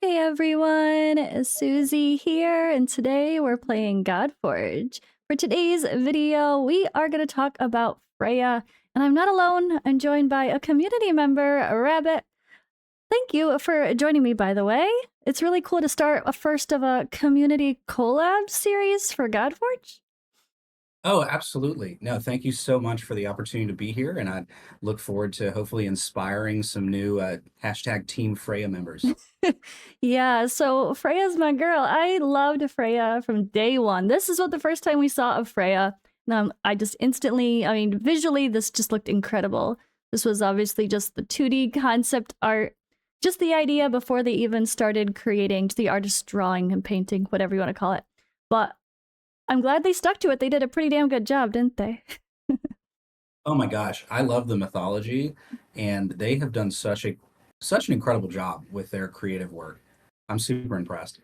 Hey everyone, Suzi here, and today we're playing Godforge. For today's video, we are going to talk about Freya, and I'm not alone. I'm joined by a community member, Rabbit. Thank you for joining me, by the way. It's really cool to start a first of a community collab series for Godforge. Oh, absolutely. No, thank you so much for the opportunity to be here, and I look forward to hopefully inspiring some new hashtag Team Freya members. Yeah, so Freya's my girl. I loved Freya from day one. This is what the first time we saw of Freya. I just instantly, visually, this just looked incredible. This was obviously just the 2D concept art, just the idea before they even started creating the artist drawing and painting, whatever you want to call it. But I'm glad they stuck to it. They did a pretty damn good job, didn't they? Oh my gosh, I love the mythology, and they have done such an incredible job with their creative work. I'm super impressed.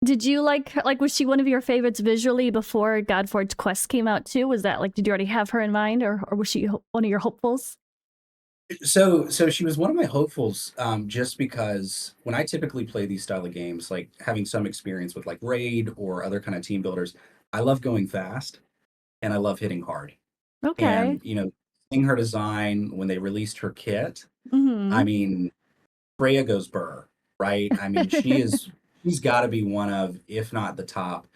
Did you like was she one of your favorites visually before Godforge Quest came out too? Was that like did you already have her in mind or was she one of your hopefuls? So she was one of my hopefuls, just because when I typically play these style of games, like having some experience with like Raid or other kind of team builders, I love going fast and I love hitting hard. Okay. And, seeing her design when they released her kit, I Mhm. mean, Freya goes burr, right? I mean, she's got to be one of, if not the top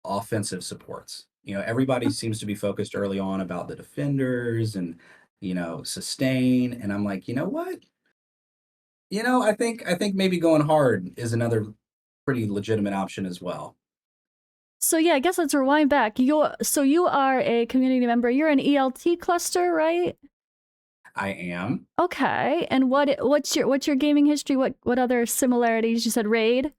offensive supports. Everybody seems to be focused early on about the defenders and, sustain. And I'm like, you know what? I think maybe going hard is another pretty legitimate option as well. So yeah, I guess let's rewind back. You are a community member. You're an ELT cluster, right? I am. Okay. And what's your gaming history? What other similarities? You said Raid?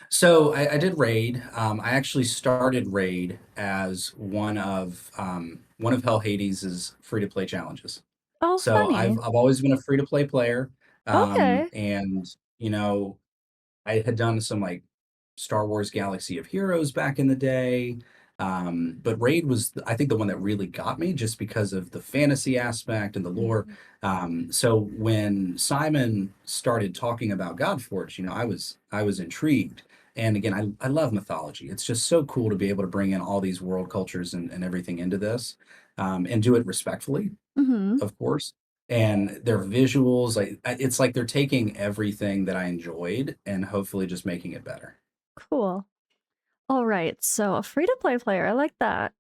So I did Raid. I actually started Raid as one of Hell Hades' free to play challenges. Oh, So I've funny. I've always been a free to play player, Okay. and you know I had done some like Star Wars Galaxy of Heroes back in the day. But Raid was, I think, the one that really got me just because of the fantasy aspect and the lore. Mhm. So when Simon started talking about Godforge, I was intrigued. And again, I love mythology. It's just so cool to be able to bring in all these world cultures and everything into this, and do it respectfully, Mhm. of course. And their visuals, it's like they're taking everything that I enjoyed and hopefully just making it better. Cool. All right. So a free to play player. I like that.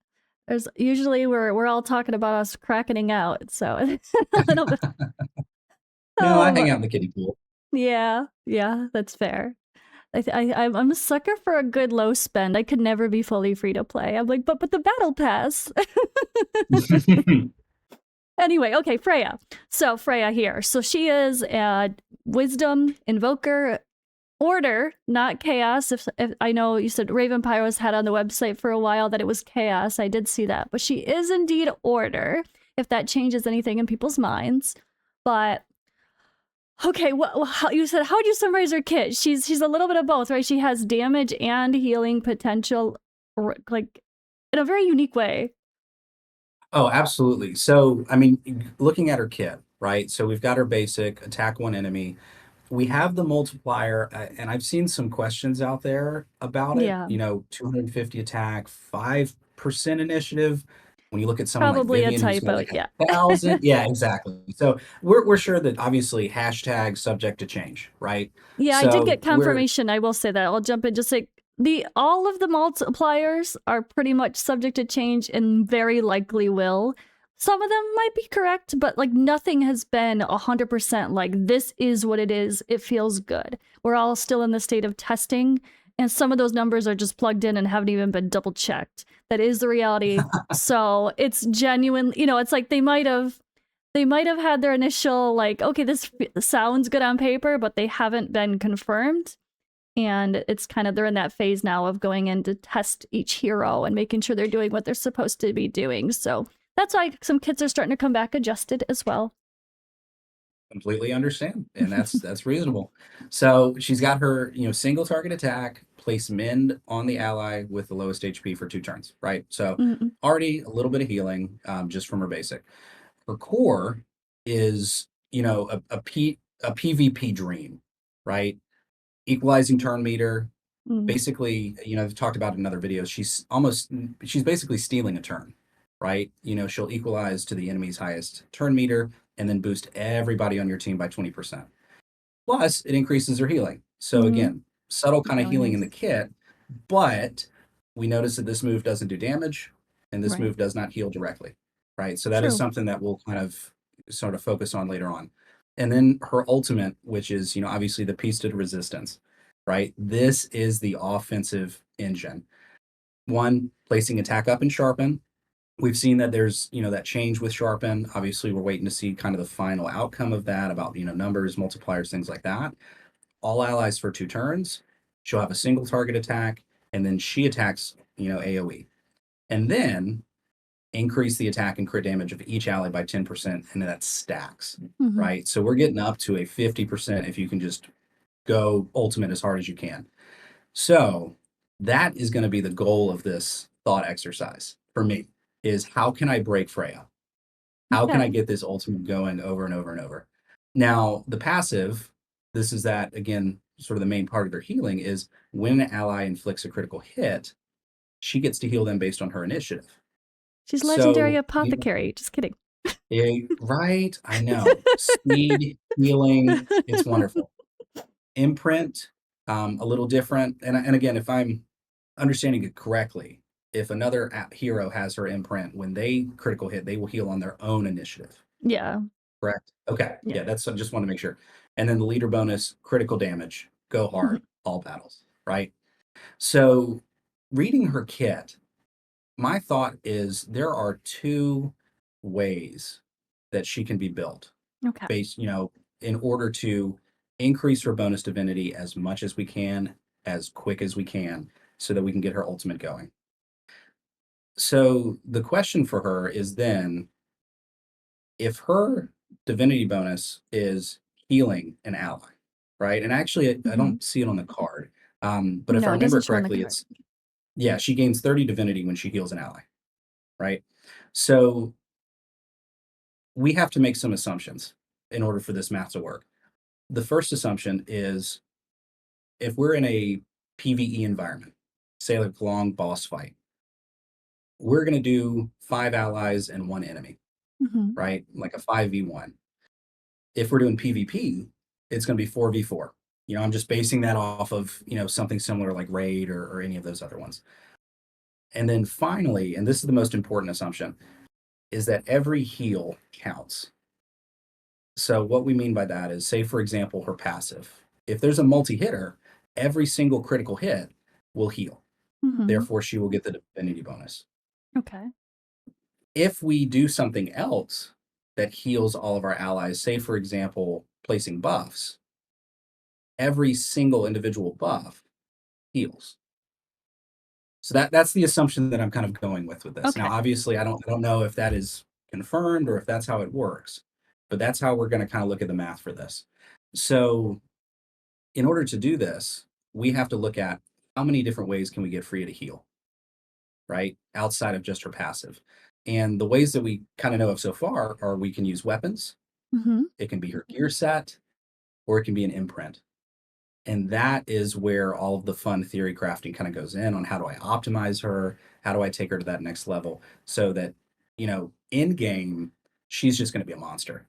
There's usually we're all talking about us cracking out, so a little bit. No, I Oh, hang out in the kiddie pool. yeah, yeah, that's fair. I'm a sucker for a good low spend. I could never be fully free to play. I'm like, but the battle pass. Anyway, okay, Freya. So Freya here. So she is a wisdom invoker order, not chaos. If I know you said Raven Pyro's had on the website for a while that it was chaos. I did see that, but she is indeed order. If that changes anything in people's minds, but okay, you said how would you summarize her kit? She's a little bit of both, right? She has damage and healing potential, like in a very unique way. Oh, absolutely. So, I mean, looking at her kit, right? So we've got her basic attack one enemy. We have the multiplier, and I've seen some questions out there about it. Yeah, 250 attack, 5% initiative. When you look at someone like probably a Vivian, who's got typo. like Yeah. 1,000, yeah, exactly. So we're sure that obviously hashtag subject to change, right? Yeah, I did So get we're confirmation. I will say that. I'll jump in just like the all of the multipliers are pretty much subject to change and very likely will. Some of them might be correct, but like nothing has been 100% like this is what it is. It feels good. We're all still in the state of testing, and some of those numbers are just plugged in and haven't even been double checked. That is the reality. So it's genuine, it's like they might have had their initial like okay this sounds good on paper but they haven't been confirmed, and it's kind of they're in that phase now of going in to test each hero and making sure they're doing what they're supposed to be doing. So that's why some kits are starting to come back adjusted as well. completely understand, and that's reasonable. So she's got her, single target attack, place mend on the ally with the lowest HP for 2 turns, right? So Mm-mm. already a little bit of healing, just from her basic. Her core is, a PvP dream, right? equalizing turn meter. Mm. Basically, I've talked about in other videos, she's basically stealing a turn, right? She'll equalize to the enemy's highest turn meter and then boost everybody on your team by 20%. Plus, it increases their healing. So Mhm. again, subtle kind of Really healing in the nice. kit, but we notice that this move doesn't do damage and this Right. move does not heal directly, right? So that is True. something that we'll kind of sort of focus on later on. And then her ultimate, which is, obviously the piece to resistance, right? This is the offensive engine. One, placing attack up and sharpen. We've seen that there's, that change with sharpen. Obviously, we're waiting to see kind of the final outcome of that about, numbers, multipliers, things like that. All allies for 2 turns. She'll have a single target attack, and then she attacks, AoE. And then increase the attack and crit damage of each ally by 10%, and that stacks, Mhm. right? So we're getting up to a 50% if you can just go ultimate as hard as you can. So that is going to be the goal of this thought exercise for me, is how can I break FREYA? How can I Okay. get this ultimate going over and over and over? Now, the passive, this is that, again, sort of the main part of their healing is when an ally inflicts a critical hit, she gets to heal them based on her initiative. She's legendary So, apothecary. Just kidding. right, I know. Speed, healing, it's wonderful. Imprint, a little different. And again, if I'm understanding it correctly, if another hero has her imprint, when they critical hit, they will heal on their own initiative. Yeah. Correct? Okay. Yeah. Yeah, that's I just want to make sure. And then the leader bonus, critical damage, go Mhm. hard, all battles, right? So reading her kit, my thought is there are 2 ways that she can be built Okay. based, in order to increase her bonus divinity as much as we can, as quick as we can, so that we can get her ultimate going. So the question for her is then, if her divinity bonus is healing an ally, right? And actually, I Mhm. don't see it on the card, but if I No, it remember doesn't show on the correctly, card. it's yeah, she gains 30 divinity when she heals an ally, right? So we have to make some assumptions in order for this math to work. The first assumption is if we're in a PvE environment, say like a long boss fight, we're going to do 5 allies and 1 enemy, Mhm. right? Like a 5v1. If we're doing PvP, it's going to be 4v4. I'm just basing that off of, something similar like Raid or any of those other ones. And then finally, and this is the most important assumption, is that every heal counts. So what we mean by that is, say, for example, her passive. If there's a multi-hitter, every single critical hit will heal. Mhm. Therefore, she will get the divinity bonus. Okay. If we do something else that heals all of our allies, say, for example, placing buffs, every single individual buff heals. So that's the assumption that I'm kind of going with this. Now, Okay. obviously, I don't know if that is confirmed or if that's how it works, but that's how we're going to kind of look at the math for this. So, in order to do this, we have to look at how many different ways can we get Freya to heal, right? Outside of just her passive. And the ways that we kind of know of so far are we can use weapons, Mhm. it can be her gear set, or it can be an imprint. And that is where all of the fun theory crafting kind of goes in on how do I optimize her? How do I take her to that next level so that, in game, she's just going to be a monster.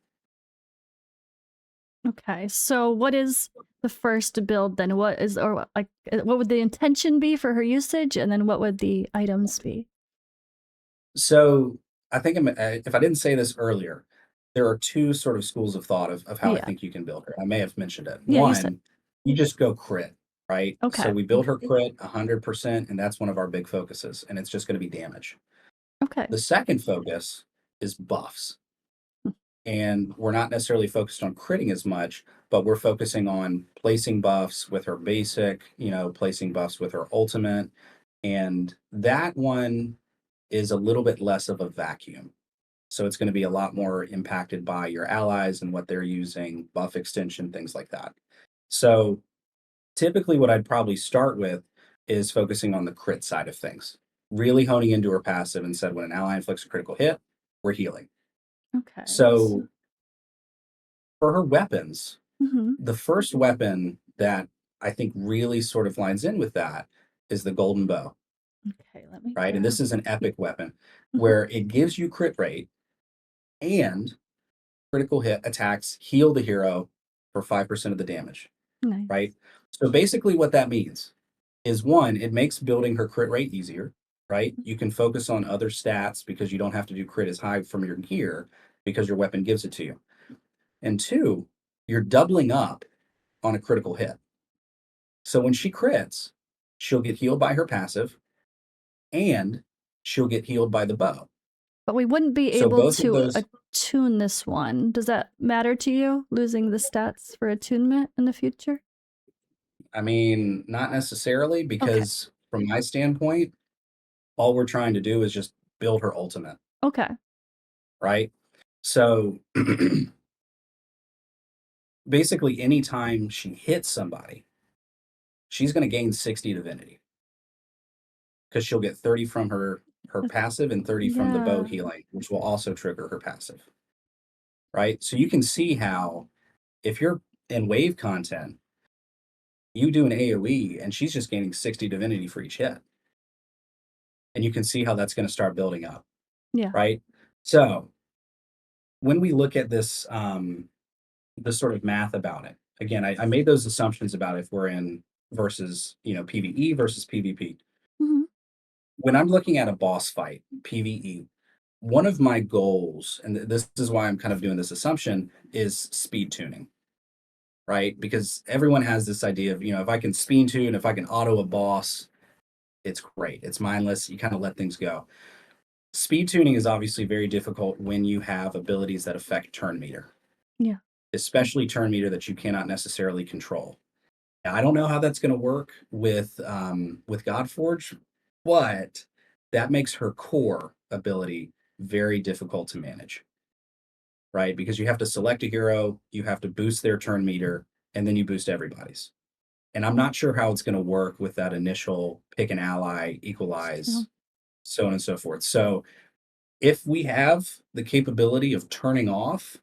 Okay. So what is the first build then? What is or like what would the intention be for her usage, and then what would the items be? So I think if I didn't say this earlier, there are 2 sort of schools of thought of how I Yeah. think you can build her. I may have mentioned it. Yeah, you said. One, you just go crit, right? So Okay. we build her crit 100%, and that's one of our big focuses, and it's just going to be damage. Okay. The second focus is buffs. And we're not necessarily focused on critting as much, but we're focusing on placing buffs with her basic, placing buffs with her ultimate. And that one is a little bit less of a vacuum. So it's going to be a lot more impacted by your allies and what they're using, buff extension, things like that. So typically, what I'd probably start with is focusing on the crit side of things, really honing into her passive and said, when an ally inflicts a critical hit, we're healing. Okay. So for her weapons, Mhm. the first weapon that I think really sort of lines in with that is the golden bow, Okay, let me right? And this grab. is an epic weapon Mhm. where it gives you crit rate and critical hit attacks heal the hero for 5% of the damage, Nice. right? So basically what that means is one, it makes building her crit rate easier, right? You can focus on other stats because you don't have to do crit as high from your gear because your weapon gives it to you. And two, you're doubling up on a critical hit. So when she crits, she'll get healed by her passive and she'll get healed by the bow. But we wouldn't be So able both of to those, attune this one. Does that matter to you, losing the stats for attunement in the future? I mean, not necessarily, Okay. because from my standpoint, all we're trying to do is just build her ultimate, Okay. right? So basically, anytime she hits somebody, she's going to gain 60 divinity because she'll get 30 from her That's, passive and 30 from the bow yeah. healing, which will also trigger her passive, right? So you can see how if you're in wave content, you do an AoE and she's just gaining 60 divinity for each hit. And you can see how that's going to start building up, Yeah. right? So when we look at this, this sort of math about it, again, I made those assumptions about if we're in versus, PvE versus PvP. Mhm. When I'm looking at a boss fight, PvE, one of my goals, and this is why I'm kind of doing this assumption, is speed tuning, right? Because everyone has this idea of, if I can speed tune, if I can auto a boss, it's great. It's mindless. You kind of let things go. Speed tuning is obviously very difficult when you have abilities that affect turn meter, Yeah. especially turn meter that you cannot necessarily control. I don't know how that's going to work with Godforge, but that makes her core ability very difficult to manage, right? Because you have to select a hero, you have to boost their turn meter, and then you boost everybody's. And I'm not sure how it's going to work with that initial pick an ally, Yeah. equalize, so on and so forth. So if we have the capability of turning off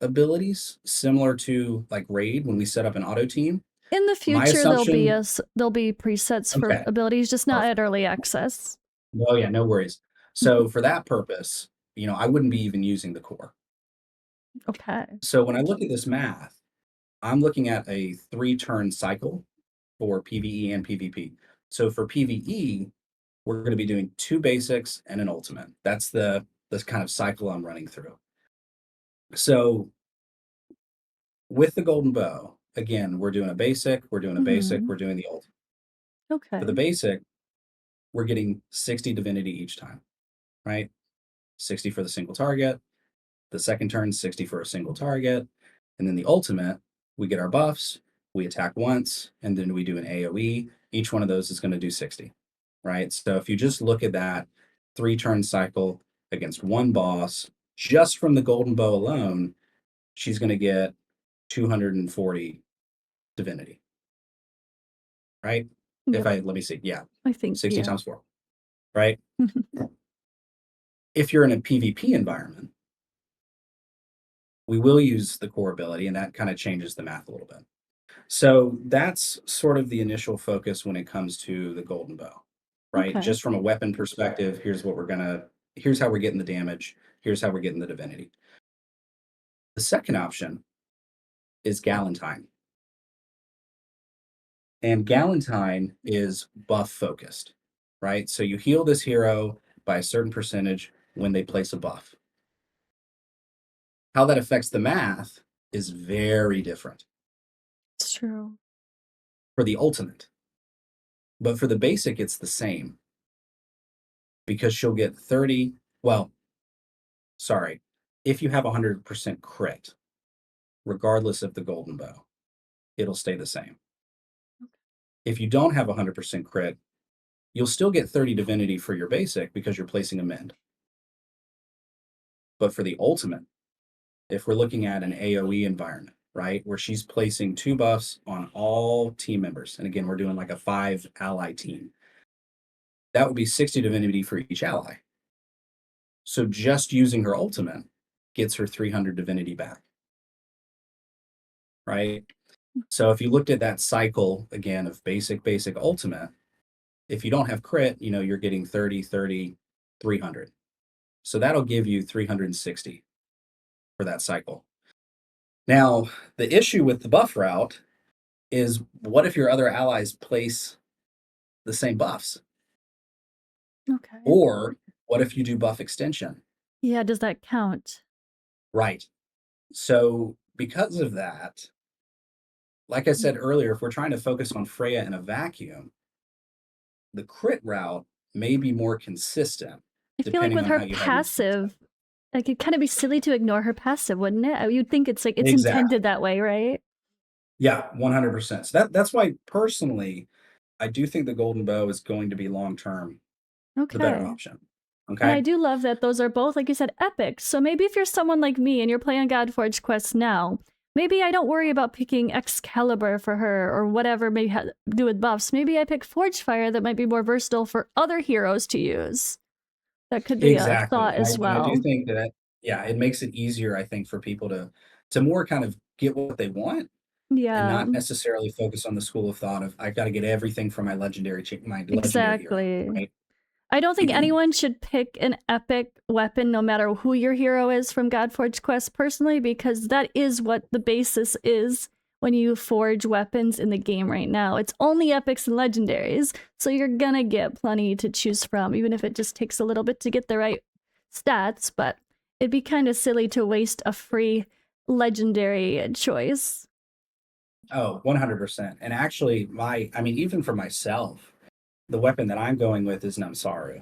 abilities similar to like raid when we set up an auto team, In the my future, assumption, there'll be presets for okay, abilities, just not perfect. at early access. Oh yeah, no worries. Mhm. So for that purpose, I wouldn't be even using the core. Okay. So when I look at this math, I'm looking at a 3-turn cycle for PvE and PvP. So for PvE, we're going to be doing 2 basics and an ultimate. That's the this kind of cycle I'm running through. So with the golden bow, again, we're doing a basic, we're doing a basic, Mhm. we're doing the ultimate. For the Okay. basic, we're getting 60 divinity each time, right? 60 for the single target. The second turn, 60 for a single target. And then the ultimate, we get our buffs, we attack once, and then we do an AoE. Each one of those is going to do 60, right? So if you just look at that 3-turn cycle against one boss, just from the golden bow alone, she's going to get 240 divinity, right? Yep. Let me see, yeah, I think, 60 yeah. times 4, right? If you're in a PvP environment, we will use the core ability, and that kind of changes the math a little bit. So that's sort of the initial focus when it comes to the golden bow, right? Okay. Just from a weapon perspective, here's how we're getting the damage, here's how we're getting the divinity. The second option is Galentine. And Galentine is buff focused, right? So you heal this hero by a certain percentage when they place a buff. How that affects the math is very different It's true. for the ultimate. But for the basic, it's the same because she'll get 30. Well, sorry. If you have 100% crit, regardless of the golden bow, it'll stay the same. If you don't have 100% crit, you'll still get 30 divinity for your basic because you're placing a mend. But for the ultimate, if we're looking at an AoE environment, right, where she's placing 2 buffs on all team members, and again, we're doing like a 5 ally team, that would be 60 divinity for each ally. So just using her ultimate gets her 300 divinity back, right? So if you looked at that cycle again of basic, basic, ultimate, if you don't have crit, you're getting 30, 30, 300. So that'll give you 360 for that cycle. Now, the issue with the buff route is what if your other allies place the same buffs? Okay. Or what if you do buff extension? Yeah, does that count? Right. So because of that, like I said earlier, if we're trying to focus on FREYA in a vacuum, the crit route may be more consistent I feel like depending with on her how you have your skill set. passive, like it'd kind of be silly to ignore her passive, wouldn't it? You'd think it's like it's Exactly. intended that way, right? Yeah, 100%. So that's why personally, I do think the golden bow is going to be long term the better Okay. option. And Okay. I do love that those are both, like you said, epic. So maybe if you're someone like me and you're playing Godforge quests now, maybe I don't worry about picking Excalibur for her or whatever may do with buffs. Maybe I pick Forge Fire that might be more versatile for other heroes to use. That could be a Exactly. thought as And I do well. think that, yeah, it makes it easier, I think, for people to more kind of get what they want and Yeah, not necessarily focus on the school of thought of I've got to get everything from my my legendary hero, exactly. right? I don't think anyone should pick an epic weapon no matter who your hero is from Godforge Quest personally, because that is what the basis is when you forge weapons in the game right now. It's only epics and legendaries, so you're gonna get plenty to choose from, even if it just takes a little bit to get the right stats, but it'd be kind of silly to waste a free legendary choice. Oh, 100%. And actually, I mean, even for myself, the weapon that I'm going with is Namsaru,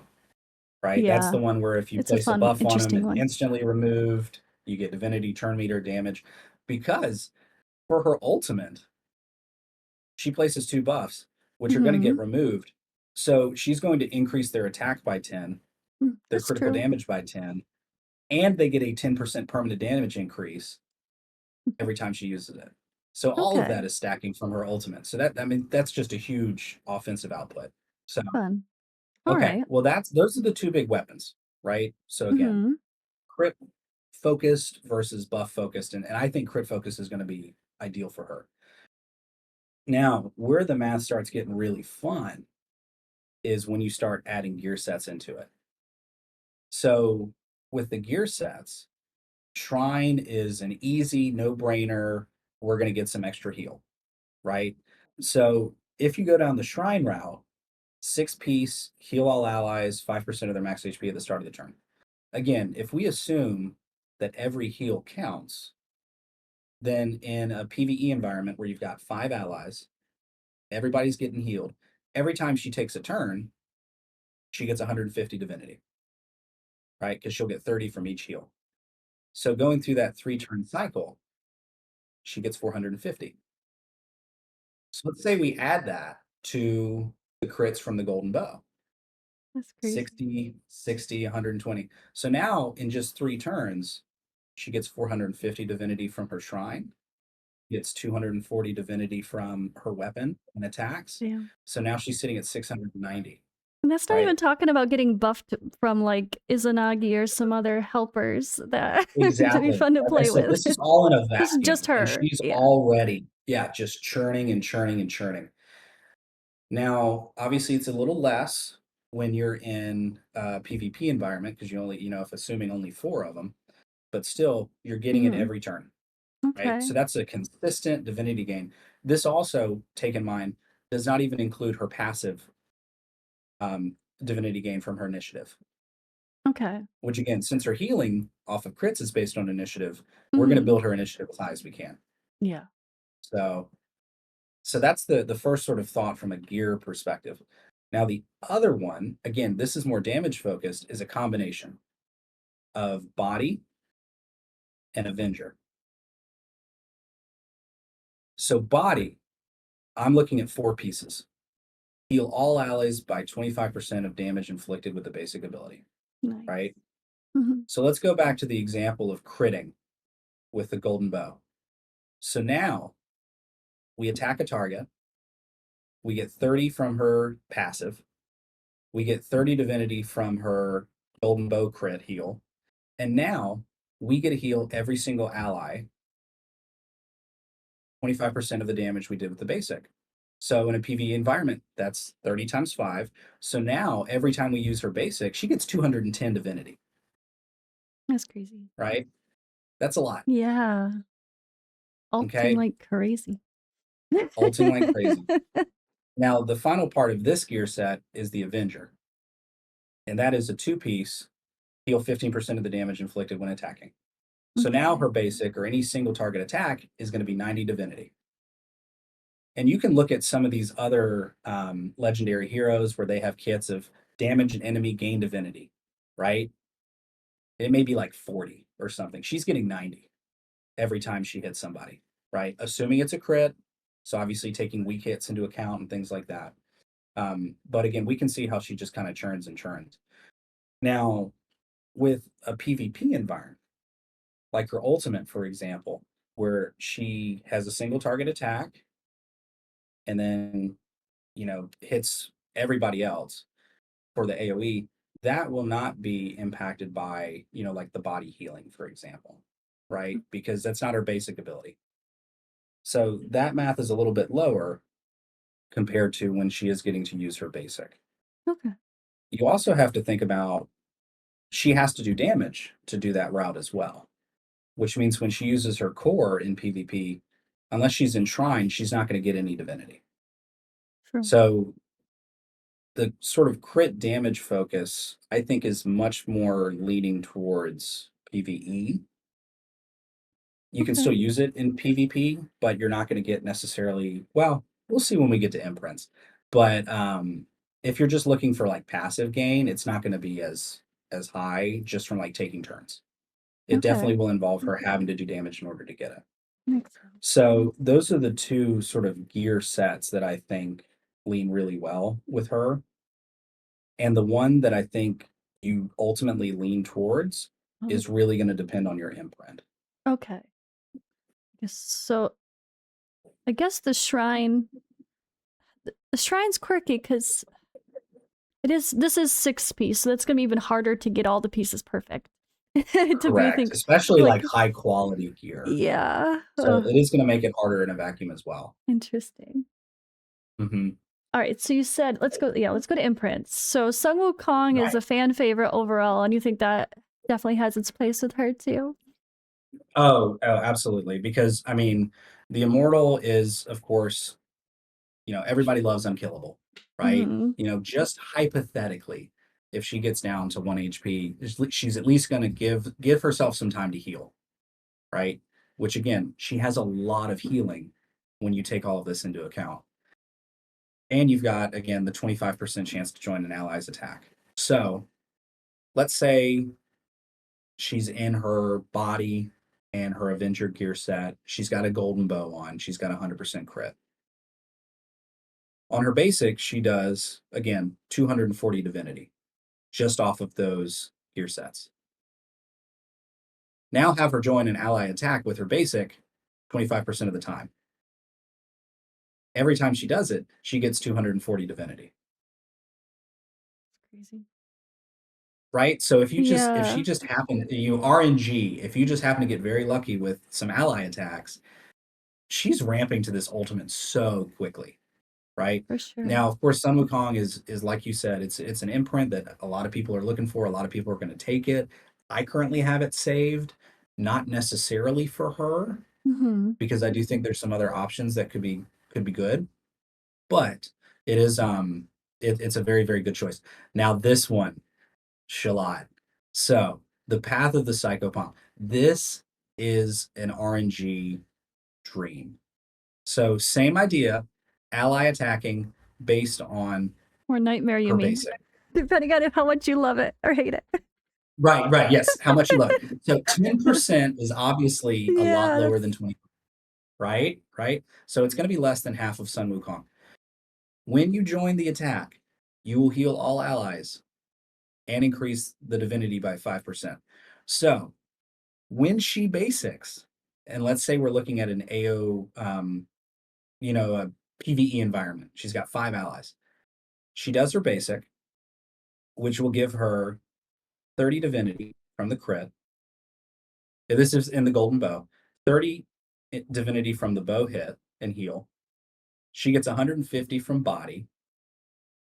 right? That's Yeah, the one where if you it's a place a fun, buff on him, interesting it's one. instantly removed. You get divinity turn meter damage because for her ultimate, she places 2 buffs, which are going to get Mm-hmm. removed. So she's going to increase their attack by 10, their That's critical true. damage by 10, and they get a 10% permanent damage increase every time she uses it. So all of Okay, that is stacking from her ultimate. So that, I mean, that's just a huge offensive output. So fun. All okay, right. well those are the 2 big weapons, right? So again, Mm-hmm. crit focused versus buff focused, and I think crit focus is going to be ideal for her. Now, where the math starts getting really fun is when you start adding gear sets into it. So with the gear sets, Shrine is an easy no-brainer. We're going to get some extra heal, right? So if you go down the Shrine route, 6-piece, heal all allies, 5% of their max HP at the start of the turn. Again, if we assume that every heal counts, then in a PvE environment where you've got 5 allies, everybody's getting healed. Every time she takes a turn, she gets 150 divinity, right? Because she'll get 30 from each heal. So going through that 3-turn cycle, she gets 450. So let's say we add that to the crits from the golden bow. That's crazy. 60, 60, 120. So now in just 3 turns, she gets 450 divinity from her shrine, gets 240 divinity from her weapon and attacks. Damn. So now she's sitting at 690, And that's not even right? talking about getting buffed from like Izanagi or some other helpers that to be Exactly. fun to Like I play said, with. this is all in a This is just vacuum, and her. she's Yeah. already, yeah, just churning and churning and churning. Now, obviously, it's a little less when you're in a PvP environment because you only, if assuming only 4 of them, but still, you're getting it Hmm. every turn, right? Okay. So that's a consistent divinity gain. This also, take in mind, does not even include her passive um, divinity gain from her initiative, Okay. which again, since her healing off of crits is based on initiative, we're going to Hmm. build her initiative as high as we can. Yeah. So that's the first sort of thought from a gear perspective. Now the other one, again, this is more damage focused, is a combination of body and Avenger. So body, I'm looking at 4 pieces. Heal all allies by 25% of damage inflicted with the basic ability, Nice. right? Hmm. So let's go back to the example of critting with the golden bow. So now we attack a target, we get 30 from her passive, we get 30 divinity from her golden bow crit heal, and now we get to heal every single ally 25% of the damage we did with the basic. So in a PvE environment, that's 30 times 5. So now every time we use her basic, she gets 210 divinity, That's crazy. right? That's a lot. Yeah. Alting Okay. like crazy. Ulting like crazy. Now, the final part of this gear set is the Avenger. And that is a 2-piece, heal 15% of the damage inflicted when attacking. So now Okay. her basic or any single target attack is going to be 90 divinity. And you can look at some of these other legendary heroes where they have kits of damage an enemy, gain divinity, right? It may be like 40 or something. She's getting 90 every time she hits somebody, right? Assuming it's a crit. So obviously taking weak hits into account and things like that. But again, we can see how she just kind of churns and churns. Now, with a PvP environment, like her ultimate, for example, where she has a single target attack and then, hits everybody else for the AoE, that will not be impacted by, like the body healing, for example, right? Because that's not her basic ability. So that math is a little bit lower compared to when she is getting to use her basic. Okay. You also have to think about she has to do damage to do that route as well, which means when she uses her core in PvP, unless she's enshrined, she's not going to get any divinity. True. So the sort of crit damage focus, I think, is much more leaning towards PvE. You can Okay. still use it in PvP, but you're not going to get necessarily, well, we'll see when we get to imprints. But if you're just looking for like passive gain, it's not going to be as high just from like taking turns. It Okay. definitely will involve her having to do damage in order to get it. Makes sense. So those are the two sort of gear sets that I think lean really well with her. And the one that I think you ultimately lean towards Oh, is really going to depend on your imprint. okay. Yes. So I guess the shrine. The shrine's quirky because this is 6-piece, so that's gonna be even harder to get all the pieces perfect. To be Correct. think Especially like like high quality gear. yeah. So it is going to make it harder in a vacuum as well. Interesting. Hmm. All right, so you said let's go to imprints. So Sun Wukong is Right. a fan favorite overall, and you think that definitely has its place with her too? Oh, absolutely. Because I mean, the immortal is, of course, everybody loves unkillable, right? Mm-hmm. Just hypothetically, if she gets down to 1 HP, she's at least going to give herself some time to heal, right? Which again, she has a lot of healing when you take all of this into account. And you've got, again, the 25% chance to join an ally's attack. So let's say she's in her body and her Avenger gear set. She's got a golden bow on. She's got 100% crit. On her basic, she does, again, 240 divinity just off of those gear sets. Now have her join an ally attack with her basic 25% of the time. Every time she does it, she gets 240 divinity. Crazy. Right? So if she Yeah, just happened, RNG, if you just happen to get very lucky with some ally attacks, she's ramping to this ultimate so quickly, right? for sure. Now, of course, Sun Wukong is like you said, it's an imprint that a lot of people are looking for. A lot of people are going to take it. I currently have it saved, not necessarily for her, Mm-hmm. because I do think there's some other options that could be good, but it is it's a very, very good choice. Now, this one, Shalat. So the path of the psychopomp. This is an RNG dream. So same idea, ally attacking based on Or nightmare, you her mean? basic. Depending on how much you love it or hate it. Right, right. Yes. How much you love it. So 10% is obviously a lot Yeah, lower that's than 20, right? Right. So it's going to be less than half of Sun Wukong. When you join the attack, you will heal all allies and increase the divinity by 5%. So when she basics, and let's say we're looking at an AO, a PvE environment, she's got 5 allies. She does her basic, which will give her 30 divinity from the crit. This is in the golden bow. 30 divinity from the bow hit and heal. She gets 150 from body.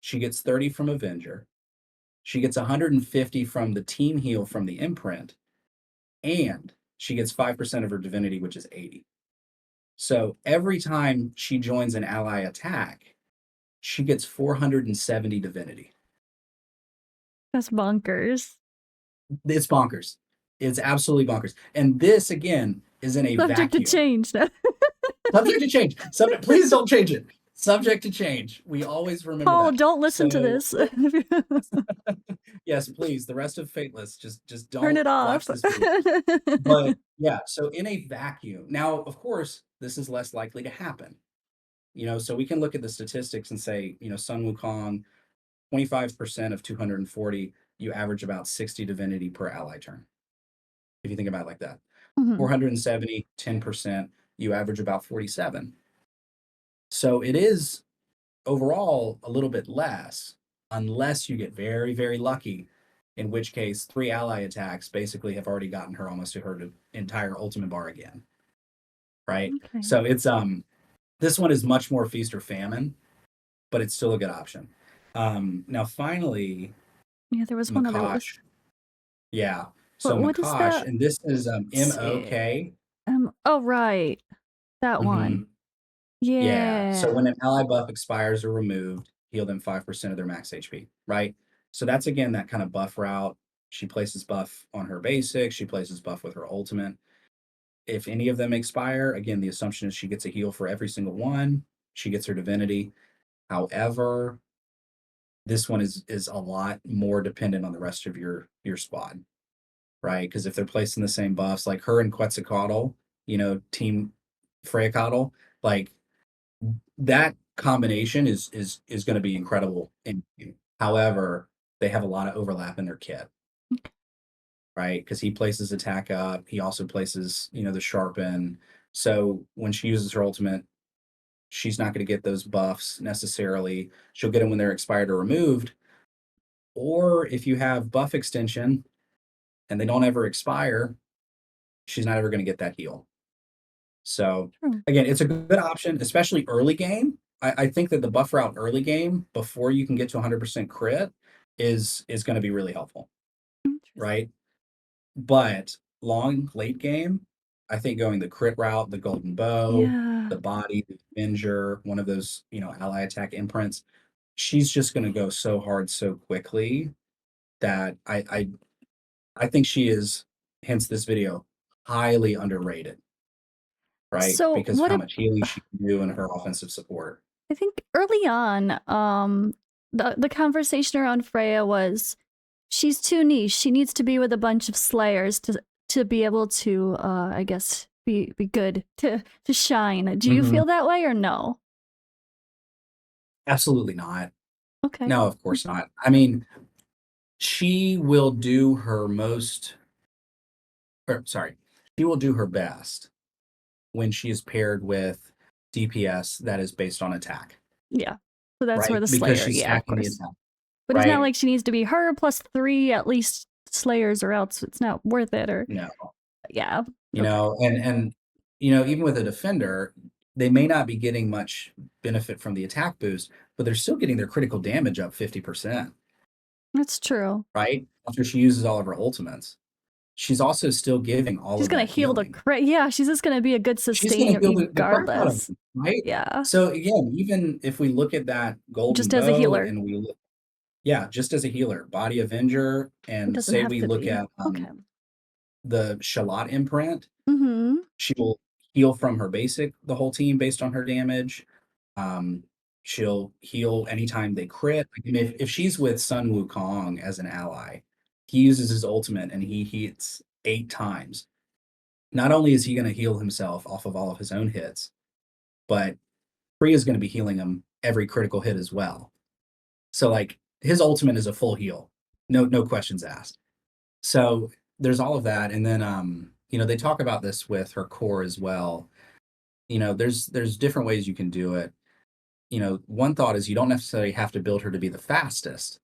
She gets 30 from Avenger. She gets 150 from the team heal from the imprint. And she gets 5% of her divinity, which is 80. So every time she joins an ally attack, she gets 470 divinity. That's bonkers. It's bonkers. It's absolutely bonkers. And this, again, is in a Subject vacuum. to change. Subject to change. Please don't change it. Subject to change. We always remember Paul, that. don't listen to this. Yes, please. The rest of Fateless, just Turn don't it watch off. this video. But yeah, so in a vacuum. Now, of course, this is less likely to happen. So we can look at the statistics and say, Sun Wukong, 25% of 240, you average about 60 divinity per ally turn. If you think about it like that. 470, 10%, you average about 47. So it is overall a little bit less, unless you get very, very lucky, in which case 3 ally attacks basically have already gotten her almost to her entire ultimate bar again. Right? Okay. So it's this one is much more feast or famine, but it's still a good option. Now finally, Yeah, there was one other list. Makosh. Yeah. So What is Makosh, that? and this is MOK. Oh right. That one. Yeah. So Yeah. when an ally buff expires or removed, heal them 5% of their max HP, right? So that's again that kind of buff route. She places buff on her basic, she places buff with her ultimate. If any of them expire, again, the assumption is she gets a heal for every single one. She gets her divinity. However, this one is a lot more dependent on the rest of your squad, right? Because if they're placing the same buffs, like her and Quetzalcoatl, Team FREYA, like that combination is going to be incredible. However, they have a lot of overlap in their kit, right? Because he places attack up, he also places the sharpen. So when she uses her ultimate, she's not going to get those buffs necessarily. She'll get them when they're expired or removed. Or if you have buff extension and they don't ever expire, she's not ever going to get that heal. So again, it's a good option, especially early game. I think that the buff route early game before you can get to 100% crit is going to be really helpful, right? But late game, I think going the crit route, the golden bow, the body, the avenger, one of those ally attack imprints, she's just going to go so hard so quickly that I think she is, hence this video, highly underrated. Right? So Because of how much healing she can do and her offensive support. I think early on, the conversation around FREYA was she's too niche. She needs to be with a bunch of slayers to be able to, I guess, be good to shine. Do you feel that way or no? Absolutely not. Okay. No, of course not. I mean, she will do her she will do her best when she is paired with DPS that is based on attack. Yeah. So that's right? where the Because slayer, she's yeah, of stacking the course. attack. But it's not right? like she needs to be her plus 3 at least slayers or else it's not worth it or No. yeah. And even with a defender, they may not be getting much benefit from the attack boost, but they're still getting their critical damage up 50%. That's true. Right? After she uses all of her ultimates. She's also still giving all she's of gonna that heal healing. yeah, she's just gonna be a good She's going to sustainer heal the crap out of regardless. them, right? Yeah. So again, even if we look at that golden Just bow as a healer. and we look, just as a healer, body avenger, It and doesn't say have we to look be. at Okay. the Shalot imprint, Mm-hmm. she will heal from her basic the whole team based on her damage. She'll heal anytime they crit. I mean, if she's with Sun Wukong as an ally, he uses his ultimate and he hits 8 times. Not only is he going to heal himself off of all of his own hits, but FREYA is going to be healing him every critical hit as well. So like his ultimate is a full heal, no questions asked. So there's all of that, and then they talk about this with her core as well. There's different ways you can do it. One thought is you don't necessarily have to build her to be the fastest.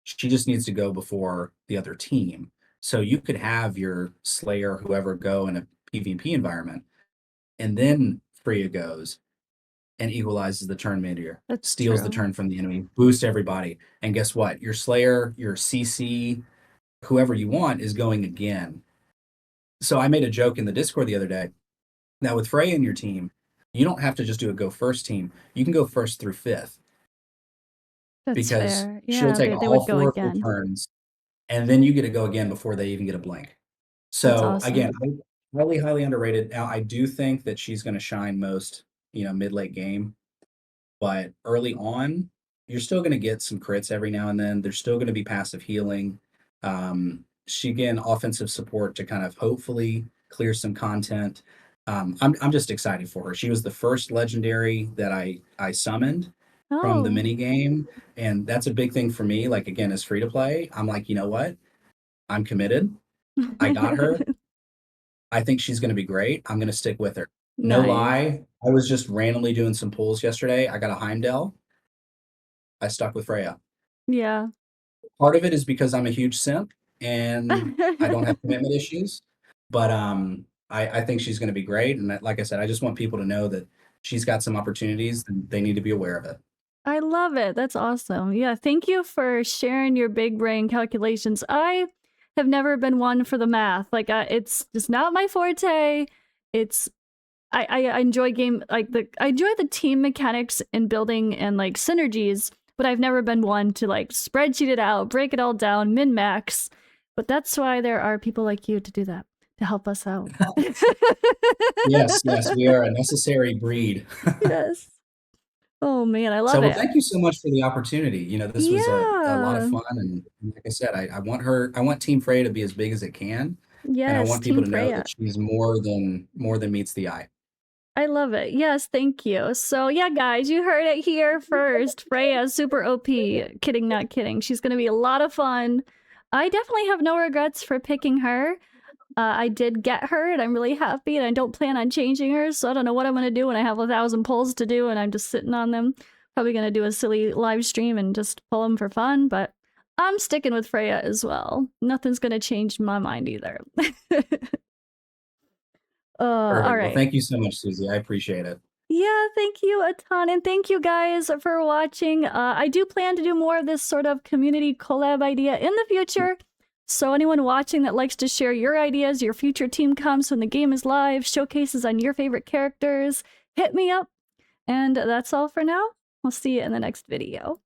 She just needs to go before the other team. So you could have your Slayer, whoever, go in a PvP environment, And then Freya goes and equalizes the turn mid-year, That's steals the true. turn from the enemy, boosts everybody. And guess what? Your Slayer, your CC, whoever you want is going again. So I made a joke in the Discord the other day. Now with Freya in your team, you don't have to just do a go first team. You can go first through fifth That's because fair. she'll Yeah, take they all would go four of her again. turns, and then you get to go again before they even get a blink. That's So again, awesome. highly, highly underrated. Now I do think that she's going to shine most, mid-late game, but early on, you're still going to get some crits every now and then. There's still going to be passive healing. She again offensive support to kind of hopefully clear some content. I'm just excited for her. She was the first legendary that I summoned from the Oh. mini game, and that's a big thing for me. Like again, as free to play, I'm like, you know what? I'm committed. I got her. I think she's going to be great. I'm going to stick with her. No Nice. lie, I was just randomly doing some pulls yesterday. I got a Heimdall. I stuck with Freya. Yeah. Part of it is because I'm a huge simp and I don't have commitment issues, but I think she's going to be great. And like I said, I just want people to know that she's got some opportunities and they need to be aware of it. I love it. That's awesome. Yeah, thank you for sharing your big brain calculations. I have never been one for the math. Like, it's just not my forte. It's I enjoy I enjoy the team mechanics and building and like synergies, but I've never been one to like spreadsheet it out, break it all down, min max. But that's why there are people like you to do that to help us out. Yes, yes, we are a necessary breed. Yes. Oh man, I So, love well, it. thank you so much for the opportunity. This was a lot of Yeah. fun, and like I said, I want Team Frey to be as big as it can, and I Yes, want people Team to know Freya. that she's more than meets the eye. I love it. Yes, thank you. So yeah, guys, you heard it here first. Freya, super OP. Kidding, not kidding. She's gonna be a lot of fun. I definitely have no regrets for picking her. I did get her, and I'm really happy, and I don't plan on changing her. So I don't know what I'm gonna do when I have 1,000 pulls to do, and I'm just sitting on them. Probably gonna do a silly live stream and just pull them for fun. But I'm sticking with Freya as well. Nothing's gonna change my mind either. All Perfect. Well, right. thank you so much, Susie. I appreciate it. Yeah, thank you a ton. And thank you guys for watching. I do plan to do more of this sort of community collab idea in the future. So, anyone watching that likes to share your ideas, your future team comps when the game is live, showcases on your favorite characters, hit me up. And that's all for now. We'll see you in the next video.